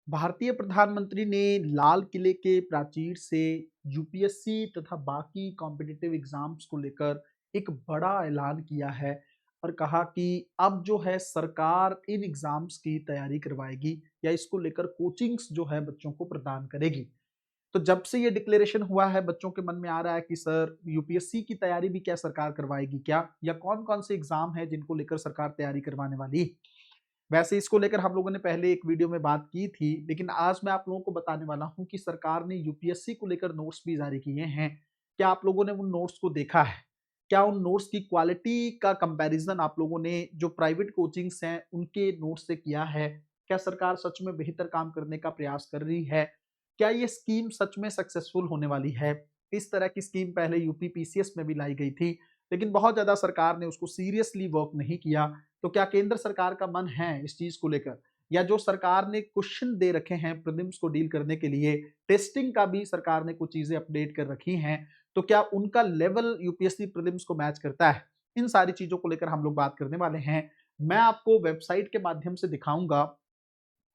भारतीय प्रधानमंत्री ने लाल किले के प्राचीर से यूपीएससी तथा बाकी कॉम्पिटिटिव एग्जाम्स को लेकर एक बड़ा ऐलान किया है और कहा कि अब जो है सरकार इन एग्जाम्स की तैयारी करवाएगी या इसको लेकर कोचिंग्स जो है बच्चों को प्रदान करेगी। तो जब से ये डिक्लेरेशन हुआ है बच्चों के मन में आ रहा है कि सर यूपीएससी की तैयारी भी क्या सरकार करवाएगी क्या, या कौन कौन से एग्जाम है जिनको लेकर सरकार तैयारी करवाने वाली है। वैसे इसको लेकर हम लोगों ने पहले एक वीडियो में बात की थी, लेकिन आज मैं आप लोगों को बताने वाला हूं कि सरकार ने यूपीएससी को लेकर नोट्स भी जारी किए हैं। क्या आप लोगों ने उन नोट्स को देखा है? क्या उन नोट्स की क्वालिटी का कंपैरिजन आप लोगों ने जो प्राइवेट कोचिंग्स हैं उनके नोट्स से किया है? क्या सरकार सच में बेहतर काम करने का प्रयास कर रही है? क्या ये स्कीम सच में सक्सेसफुल होने वाली है? इस तरह की स्कीम पहले यूपी पीसीएस में भी लाई गई थी, लेकिन बहुत ज्यादा सरकार ने उसको सीरियसली वर्क नहीं किया। तो क्या केंद्र सरकार का मन है इस चीज को लेकर, या जो सरकार ने क्वेश्चन दे रखे हैं प्रीलिम्स को डील करने के लिए, टेस्टिंग का भी सरकार ने कुछ चीजें अपडेट कर रखी हैं, तो क्या उनका लेवल यूपीएससी प्रीलिम्स को मैच करता है? इन सारी चीजों को लेकर हम लोग बात करने वाले हैं। मैं आपको वेबसाइट के माध्यम से दिखाऊंगा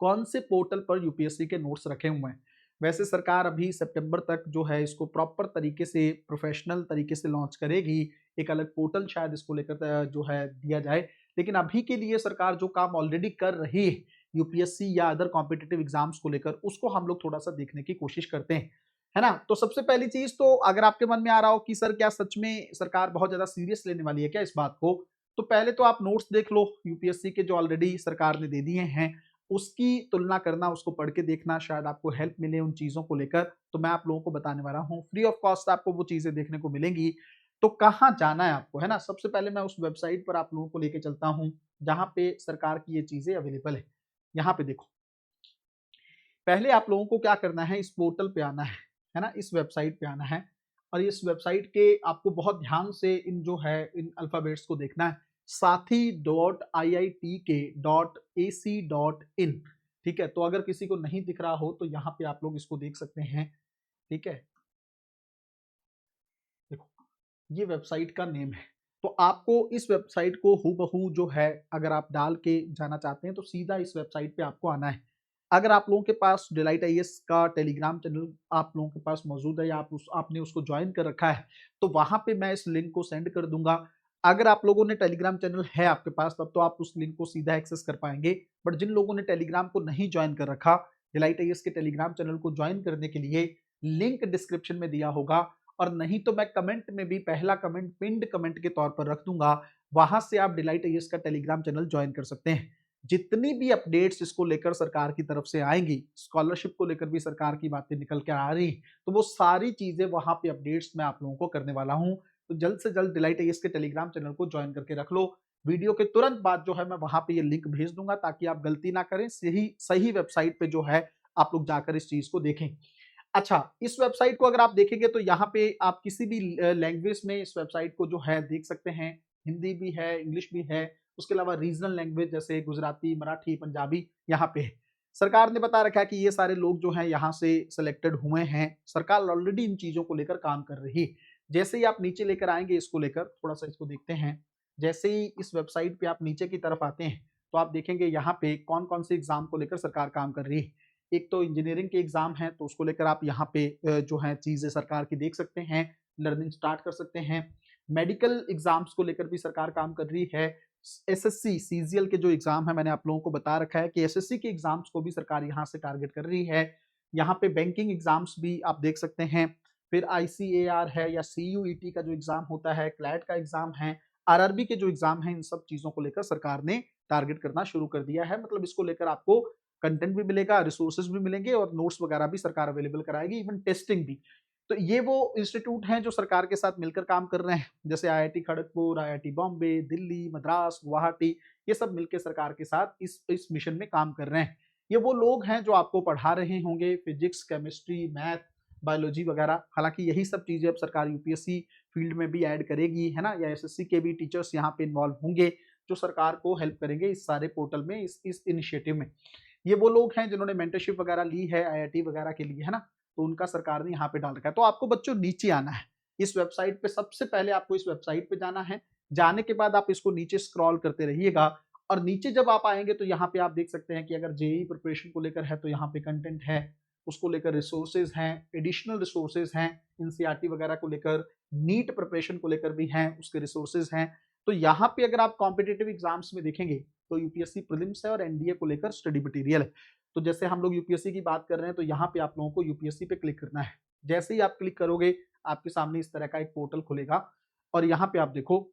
कौन से पोर्टल पर यूपीएससी के नोट्स रखे हुए हैं। वैसे सरकार अभी सितंबर तक जो है इसको प्रॉपर तरीके से प्रोफेशनल तरीके से लॉन्च करेगी। एक अलग पोर्टल शायद इसको लेकर जो है दिया जाए, लेकिन अभी के लिए सरकार जो काम ऑलरेडी कर रही है यूपीएससी या अदर कॉम्पिटिटिव एग्जाम्स को लेकर, उसको हम लोग थोड़ा सा देखने की कोशिश करते हैं, है ना। तो सबसे पहली चीज तो अगर आपके मन में आ रहा हो कि सर क्या सच में सरकार बहुत ज्यादा सीरियस लेने वाली है क्या इस बात को, तो पहले तो आप नोट्स देख लो यूपीएससी के जो ऑलरेडी सरकार ने दे दिए हैं, उसकी तुलना करना, उसको पढ़ के देखना, शायद आपको हेल्प मिले उन चीज़ों को लेकर। तो मैं आप लोगों को बताने वाला हूँ, फ्री ऑफ कॉस्ट आपको वो चीज़ें देखने को मिलेंगी। तो कहाँ जाना है आपको, है ना? सबसे पहले मैं उस वेबसाइट पर आप लोगों को लेके चलता हूँ, जहाँ पे सरकार की ये चीज़ें अवेलेबल है। यहाँ पे देखो, पहले आप लोगों को क्या करना है, इस पोर्टल पे आना है ना? इस वेबसाइट पे आना है और इस वेबसाइट के आपको बहुत ध्यान से इन जो है इन अल्फाबेट्स को देखना है। साथी.iitk.ac.in, ठीक है? तो अगर किसी को नहीं दिख रहा हो तो यहाँ पे आप लोग इसको देख सकते हैं, ठीक है? देखो, ये वेबसाइट का नेम है। तो आपको इस वेबसाइट को हूबहू जो है अगर आप डाल के जाना चाहते हैं तो सीधा इस वेबसाइट पे आपको आना है। अगर आप लोगों के पास डिलाइट आईएएस का टेलीग्राम चैनल आप लोगों के पास मौजूद है, या आपने उसको ज्वाइन कर रखा है, तो वहां पे मैं इस लिंक को सेंड कर दूंगा। अगर आप लोगों ने टेलीग्राम चैनल है आपके पास, तब तो आप उस लिंक को सीधा एक्सेस कर पाएंगे। बट जिन लोगों ने टेलीग्राम को नहीं ज्वाइन कर रखा, डिलाइट आईएएस के टेलीग्राम चैनल को ज्वाइन करने के लिए लिंक डिस्क्रिप्शन में दिया होगा, और नहीं तो मैं कमेंट में भी पहला कमेंट पिंड कमेंट के तौर पर रख दूंगा। वहां से आप डिलाइट आईएएस का टेलीग्राम चैनल ज्वाइन कर सकते हैं। जितनी भी अपडेट्स इसको लेकर सरकार की तरफ से आएंगी, स्कॉलरशिप को लेकर भी सरकार की बातें निकल के आ रही, तो वो सारी चीजें वहां पे अपडेट्स मैं आप लोगों को करने वाला हूं। तो जल्द से जल्द डिलाइट आईएएस के टेलीग्राम चैनल को ज्वाइन करके रख लो। वीडियो के तुरंत बाद जो है मैं वहां पे ये लिंक भेज दूंगा, ताकि आप गलती ना करें, सही सही वेबसाइट पे जो है आप लोग जाकर इस चीज को देखें। अच्छा, इस वेबसाइट को अगर आप देखेंगे तो यहाँ पे आप किसी भी लैंग्वेज में इस वेबसाइट को जो है देख सकते हैं। हिंदी भी है, इंग्लिश भी है, उसके अलावा रीजनल लैंग्वेज जैसे गुजराती, मराठी, पंजाबी यहाँ पे है। सरकार ने बता रखा है कि ये सारे लोग जो हैं यहाँ से सिलेक्टेड हुए हैं। सरकार ऑलरेडी इन चीजों को लेकर काम कर रही है। जैसे ही आप नीचे लेकर आएंगे इसको लेकर, थोड़ा सा इसको देखते हैं। जैसे ही इस वेबसाइट पे आप नीचे की तरफ आते हैं, तो आप देखेंगे यहाँ पे कौन कौन से एग्जाम को लेकर सरकार काम कर रही है। एक तो इंजीनियरिंग के एग्जाम हैं, तो उसको लेकर आप यहाँ पे जो है चीजें सरकार की देख सकते हैं, लर्निंग स्टार्ट कर सकते हैं। मेडिकल एग्जाम्स को लेकर भी सरकार काम कर रही है। एसएससी सीजीएल के जो एग्जाम है, मैंने आप लोगों को बता रखा है कि एसएससी के एग्जाम्स को भी सरकार यहाँ से टारगेट कर रही है। यहाँ पे बैंकिंग एग्जाम्स भी आप देख सकते हैं। फिर आईसीएआर है, या सीयूईटी का जो एग्जाम होता है, क्लैट का एग्जाम है, आरआरबी के जो एग्जाम है, इन सब चीजों को लेकर सरकार ने टारगेट करना शुरू कर दिया है। मतलब इसको लेकर आपको कंटेंट भी मिलेगा, रिसोर्सेज भी मिलेंगे, और नोट्स वगैरह भी सरकार अवेलेबल कराएगी, इवन टेस्टिंग भी। तो ये वो इंस्टीट्यूट हैं जो सरकार के साथ मिलकर काम कर रहे हैं, जैसे आईआईटी खड़गपुर, आईआईटी बॉम्बे, दिल्ली, मद्रास, गुवाहाटी, ये सब मिलकर सरकार के साथ इस मिशन में काम कर रहे हैं। ये वो लोग हैं जो आपको पढ़ा रहे होंगे फिजिक्स, केमिस्ट्री, मैथ, बायोलॉजी वगैरह। हालांकि यही सब चीजें अब सरकार यूपीएससी फील्ड में भी ऐड करेगी, है ना, या एसएससी के भी टीचर्स यहाँ पे इन्वॉल्व होंगे, जो सरकार को हेल्प करेंगे इस सारे पोर्टल में, इस इनिशिएटिव में। ये वो लोग हैं जिन्होंने मेंटरशिप वगैरह ली है आईआईटी वगैरह के लिए, है ना, तो उनका सरकार ने यहाँ पे डाल रखा है। तो आपको बच्चों नीचे आना है, इस वेबसाइट पे सबसे पहले आपको इस वेबसाइट पे जाना है। जाने के बाद आप इसको नीचे स्क्रॉल करते रहिएगा, और नीचे जब आप आएंगे तो यहाँ पे आप देख सकते हैं कि अगर जेई प्रिपरेशन को लेकर है तो यहाँ पे कंटेंट है, उसको लेकर रिसोर्सेज हैं, एडिशनल रिसोर्सेज हैं, एनसीईआरटी वगैरह को लेकर, नीट प्रिपरेशन को लेकर भी हैं, उसके रिसोर्सेज हैं। तो यहाँ पे अगर आप कॉम्पिटेटिव एग्जाम्स में देखेंगे तो यूपीएससी प्रीलिम्स है और एनडीए को लेकर स्टडी मटेरियल है। तो जैसे हम लोग यूपीएससी की बात कर रहे हैं तो यहाँ पे आप लोगों को यूपीएससी पे क्लिक करना है। जैसे ही आप क्लिक करोगे आपके सामने इस तरह का एक पोर्टल खुलेगा और यहाँ पे आप देखो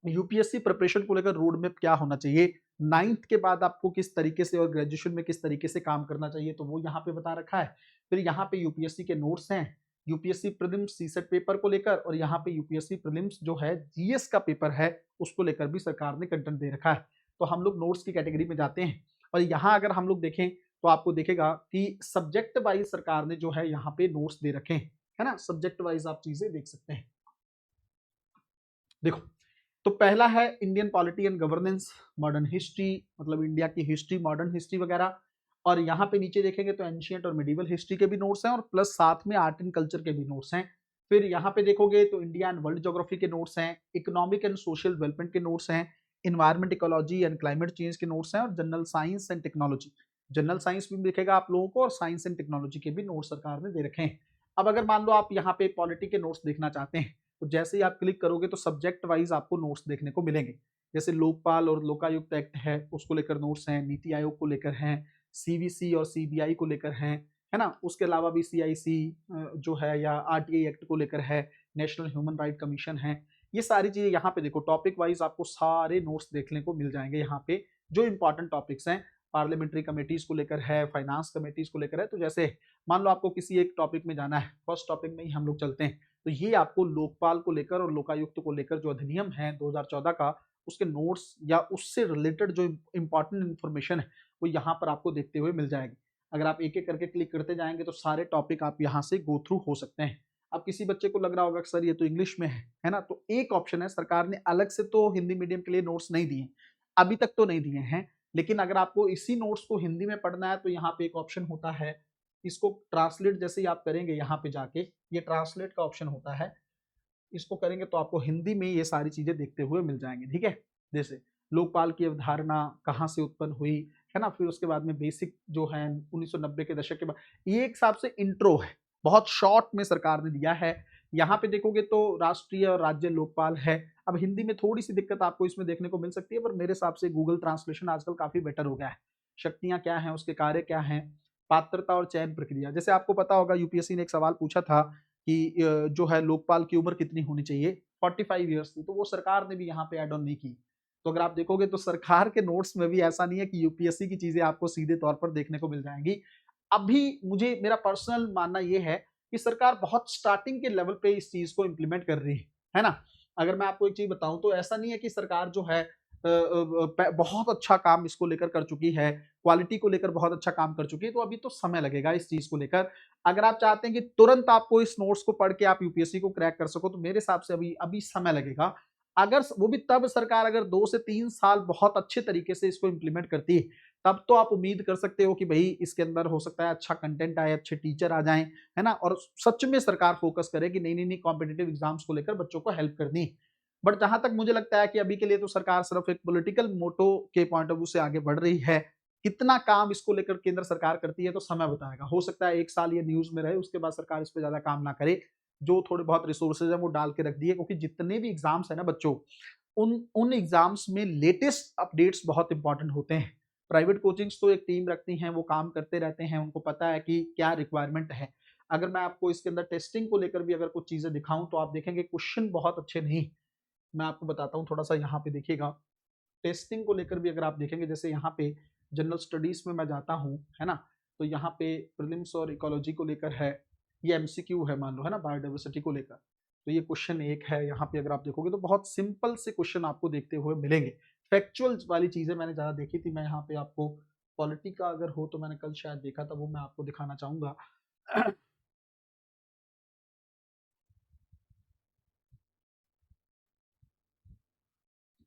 यूपीएससी प्रिपरेशन को लेकर रोड मैप क्या होना चाहिए, 9th के बाद आपको किस तरीके से और ग्रेजुएशन में किस तरीके से काम करना चाहिए, तो वो यहाँ पे बता रखा है। फिर यहाँ पे यूपीएससी के नोट्स हैं, यूपीएससी प्रीलिम्स सीसेट पेपर को लेकर, और यहाँ पे यूपीएससी प्रीलिम्स जो है जीएस का पेपर है उसको लेकर भी सरकार ने कंटेंट दे रखा है। तो हम लोग नोट्स की कैटेगरी में जाते हैं और यहाँ अगर हम लोग देखें तो आपको देखेगा कि सब्जेक्ट वाइज सरकार ने जो है यहाँ पे नोट्स दे रखे हैं, है ना, सब्जेक्ट वाइज आप चीजें देख सकते हैं। देखो, तो पहला है Indian polity and governance, modern history, मतलब इंडिया की हिस्ट्री, मॉडर्न हिस्ट्री वगैरह। और यहाँ पे नीचे देखेंगे तो एंशियंट और मिडिवल हिस्ट्री के भी नोट्स हैं और प्लस साथ में आर्ट एंड कल्चर के भी नोट्स हैं। फिर यहाँ पे देखोगे तो इंडिया एंड वर्ल्ड ज्योग्राफी के नोट्स हैं, इकोनॉमिक एंड सोशल डेवलपमेंट के नोट्स हैं, environment, ecology and climate change के नोट्स हैं, और general science and technology, general science भी दिखेगा आप लोगों को, और साइंस एंड टेक्नोलॉजी के भी नोट्स सरकार ने दे रखे हैं। अब अगर मान लो आप यहाँ पे पॉलिटी के नोट्स देखना चाहते हैं तो जैसे ही आप क्लिक करोगे तो सब्जेक्ट वाइज आपको नोट्स देखने को मिलेंगे। जैसे लोकपाल और लोकायुक्त एक्ट है उसको लेकर नोट्स हैं, नीति आयोग को लेकर हैं, सीवीसी और सीबीआई को लेकर हैं, है ना। उसके अलावा भी सीआईसी जो है या आरटीआई एक्ट को लेकर है, नेशनल ह्यूमन राइट कमीशन है, ये सारी चीजें यहाँ पे देखो टॉपिक वाइज आपको सारे नोट्स देखने को मिल जाएंगे यहाँ पे, जो इंपॉर्टेंट टॉपिक्स हैं। पार्लियामेंट्री कमेटीज को लेकर है, फाइनेंस कमेटीज को लेकर है। तो जैसे मान लो आपको किसी एक टॉपिक में जाना है, फर्स्ट टॉपिक में ही हम लोग चलते हैं, तो ये आपको लोकपाल को लेकर और लोकायुक्त को लेकर जो अधिनियम है 2014 का, उसके नोट्स या उससे रिलेटेड जो इंपॉर्टेंट इंफॉर्मेशन है वो यहाँ पर आपको देखते हुए मिल जाएगी। अगर आप एक एक करके क्लिक करते जाएंगे तो सारे टॉपिक आप यहाँ से गो थ्रू हो सकते हैं। अब किसी बच्चे को लग रहा होगा सर ये तो इंग्लिश में है ना, तो एक ऑप्शन है, सरकार ने अलग से तो हिंदी मीडियम के लिए नोट्स नहीं दिए, अभी तक तो नहीं दिए हैं, लेकिन अगर आपको इसी नोट्स को हिंदी में पढ़ना है तो यहाँ पे एक ऑप्शन होता है, इसको ट्रांसलेट जैसे ही आप करेंगे यहाँ पे जाके, ये ट्रांसलेट का ऑप्शन होता है, इसको करेंगे तो आपको हिंदी में ये सारी चीजें देखते हुए मिल जाएंगे। ठीक है, जैसे लोकपाल की अवधारणा कहाँ से उत्पन्न हुई, है ना, फिर उसके बाद में बेसिक जो है 1990 के दशक के बाद, ये एक हिसाब से इंट्रो है, बहुत शॉर्ट में सरकार ने दिया है। यहाँ पे देखोगे तो राष्ट्रीय और राज्य लोकपाल है। अब हिंदी में थोड़ी सी दिक्कत आपको इसमें देखने को मिल सकती है, पर मेरे हिसाब से गूगल ट्रांसलेशन आजकल काफी बेटर हो गया है। शक्तियां क्या हैं, उसके कार्य क्या हैं, पात्रता और चयन प्रक्रिया, जैसे आपको पता होगा यूपीएससी ने एक सवाल पूछा था कि जो है लोकपाल की उम्र कितनी होनी चाहिए, 45 ईयर्स थी, तो वो सरकार ने भी यहाँ पे ऐड ऑन नहीं की। तो अगर आप देखोगे तो सरकार के नोट्स में भी ऐसा नहीं है कि यूपीएससी की चीजें आपको सीधे तौर पर देखने को मिल जाएंगी। अभी मुझे मेरा पर्सनल मानना ये है कि सरकार बहुत स्टार्टिंग के लेवल पे इस चीज को इम्प्लीमेंट कर रही है ना। अगर मैं आपको एक चीज बताऊं तो ऐसा नहीं है कि सरकार जो है बहुत अच्छा काम इसको लेकर कर चुकी है, क्वालिटी को लेकर बहुत अच्छा काम कर चुकी है, तो अभी तो समय लगेगा इस चीज को लेकर। अगर आप चाहते हैं कि तुरंत आपको इस नोट्स को पढ़ के आप यूपीएससी को क्रैक कर सको तो मेरे हिसाब से अभी अभी समय लगेगा। अगर वो भी तब सरकार अगर 2 से 3 साल बहुत अच्छे तरीके से इसको इम्प्लीमेंट करती है, तब तो आप उम्मीद कर सकते हो कि भाई इसके अंदर हो सकता है अच्छा कंटेंट आए, अच्छे टीचर आ जाएं, है ना, और सच में सरकार फोकस करे कि नहीं नहीं नहीं कॉम्पिटेटिव एग्जाम्स को लेकर बच्चों को हेल्प करनी। बट जहां तक मुझे लगता है कि अभी के लिए तो सरकार सिर्फ एक पॉलिटिकल मोटो के पॉइंट ऑफ व्यू से आगे बढ़ रही है। कितना काम इसको लेकर केंद्र सरकार करती है तो समय बताएगा, हो सकता है 1 साल ये न्यूज में रहे, उसके बाद सरकार इस पर ज्यादा काम ना करे, जो थोड़े बहुत रिसोर्सेज है वो डाल के रख दिए, क्योंकि जितने भी एग्जाम्स है ना बच्चों, उन एग्जाम्स में लेटेस्ट अपडेट्स बहुत इंपॉर्टेंट होते हैं। प्राइवेट कोचिंग्स तो एक टीम रखती हैं, वो काम करते रहते हैं, उनको पता है कि क्या रिक्वायरमेंट है। अगर मैं आपको इसके अंदर टेस्टिंग को लेकर भी अगर कुछ चीजें दिखाऊं तो आप देखेंगे क्वेश्चन बहुत अच्छे नहीं, मैं आपको बताता हूँ थोड़ा सा, यहाँ पे देखिएगा टेस्टिंग को लेकर भी अगर आप देखेंगे, जैसे यहाँ पे जनरल स्टडीज में मैं जाता हूँ, है ना, तो यहाँ पे प्रीलिम्स और इकोलॉजी को लेकर है, ये एमसीक्यू है मान लो, है ना, बायोडाइवर्सिटी को लेकर, तो ये क्वेश्चन 1 है। यहाँ पे अगर आप देखोगे तो बहुत सिंपल से क्वेश्चन आपको देखते हुए मिलेंगे। फैक्चुअल वाली चीजें मैंने ज्यादा देखी थी। मैं यहाँ पे आपको पॉलिटी का अगर हो तो मैंने कल शायद देखा था, वो मैं आपको दिखाना चाहूंगा।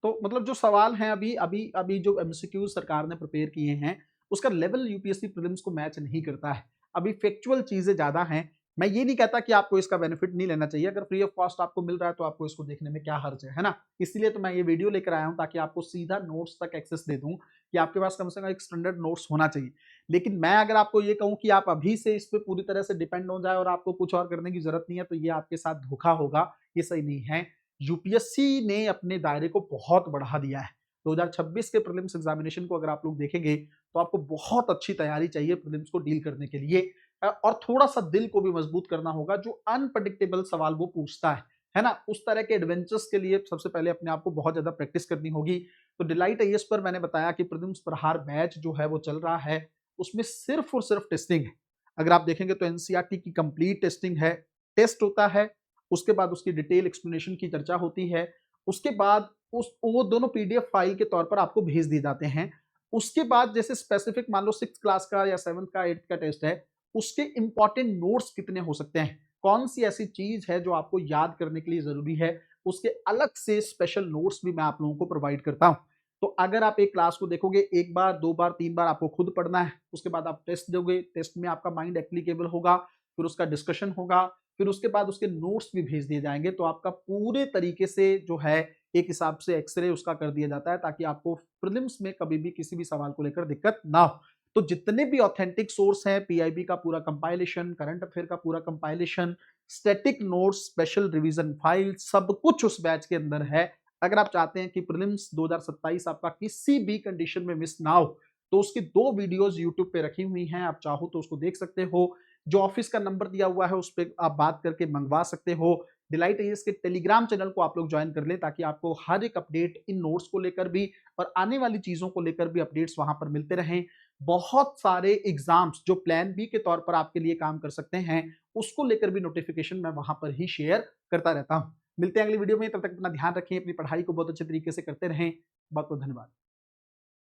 तो मतलब जो सवाल हैं अभी अभी अभी जो एमसीक्यू सरकार ने प्रिपेयर किए हैं, उसका लेवल यूपीएससी प्रीलिम्स को मैच नहीं करता है। अभी फैक्चुअल चीजें ज्यादा हैं, मैं ये नहीं कहता कि आपको इसका बेनिफिट नहीं लेना चाहिए, अगर फ्री ऑफ कॉस्ट आपको मिल रहा है तो आपको इसको देखने में क्या हर्ज है ना? इसीलिए तो मैं ये वीडियो लेकर आया हूँ ताकि आपको सीधा नोट्स तक एक्सेस दे दूँ कि आपके पास कम से कम एक स्टैंडर्ड नोट्स होना चाहिए। लेकिन मैं अगर आपको ये कहूँ कि आप अभी से इस पे पूरी तरह से डिपेंड हो जाए और आपको कुछ और करने की ज़रूरत नहीं है, तो ये आपके साथ धोखा होगा, ये सही नहीं है। यूपीएससी ने अपने दायरे को बहुत बढ़ा दिया है। 2026 के प्रीलिम्स एग्जामिनेशन को अगर आप लोग देखेंगे, तो आपको बहुत अच्छी तैयारी चाहिए प्रीलिम्स को डील करने के लिए। और थोड़ा-सा दिल को भी मजबूत करना होगा, जो अनप्रेडिक्टेबल सवाल वो पूछता है ना? उस तरह के एडवेंचर्स के लिए सबसे पहले अपने आप को बहुत ज़्यादा प्रैक्टिस करनी होगी। तो डिलाइट आईएएस पर मैंने बताया कि प्रीलिम्स प्रहार बैच जो है वो चल रहा है, उसमें सिर्फ़ और सिर्फ़ टेस्टिंग है। अगर आप देखेंगे तो एनसीईआरटी की कंप्लीट टेस्टिंग है, टेस्ट होता है, उसके बाद उसकी डिटेल एक्सप्लेनेशन की चर्चा होती है, उसके बाद उस वो दोनों पीडीएफ फाइल के तौर पर आपको भेज दिए जाते हैं। उसके बाद जैसे स्पेसिफिक मान लो 6th क्लास का या 7th का 8th का टेस्ट है, उसके इंपॉर्टेंट नोट्स कितने हो सकते हैं, कौन सी ऐसी चीज है जो आपको याद करने के लिए जरूरी है, उसके अलग से स्पेशल नोट्स भी मैं आप लोगों को प्रोवाइड करता हूं। तो अगर आप एक क्लास को देखोगे, एक बार, दो बार, तीन बार आपको खुद पढ़ना है, उसके बाद आप टेस्ट दोगे, टेस्ट में आपका माइंड एप्लीकेबल होगा, फिर उसका डिस्कशन होगा, फिर उसके बाद उसके नोट्स भी भेज दिए जाएंगे, तो आपका पूरे तरीके से जो है एक हिसाब से एक्सरे उसका कर दिया जाता है, ताकि आपको प्रीलिम्स में कभी भी किसी भी सवाल को लेकर दिक्कत ना हो। तो जितने भी ऑथेंटिक सोर्स हैं, पीआईबी का पूरा कंपाइलेशन, करंट अफेयर का पूरा compilation, static notes, special revision file, सब कुछ उस बैच के अंदर है। अगर आप चाहते हैं कि प्रीलिम्स 2027 आपका किसी भी कंडीशन में मिस ना हो, तो उसकी 2 वीडियोस यूट्यूब पे रखी हुई हैं, आप चाहो तो उसको देख सकते हो। जो ऑफिस का नंबर दिया हुआ है, उस पे आप बात करके मंगवा सकते हो। डिलाइट आईएएस के टेलीग्राम चैनल को आप लोग ज्वाइन कर लें, ताकि आपको हर एक अपडेट इन नोट्स को लेकर भी और आने वाली चीज़ों को लेकर भी अपडेट्स वहाँ पर मिलते रहें। बहुत सारे एग्ज़ाम्स जो प्लान बी के तौर पर आपके लिए काम कर सकते हैं, उसको लेकर भी नोटिफ़िकेशन मैं वहाँ पर ही शेयर करता रहता हूँ। मिलते हैं अगली वीडियो में, तब तक अपना ध्यान रखें, अपनी पढ़ाई को बहुत अच्छे तरीके से करते रहें। बहुत-बहुत धन्यवाद।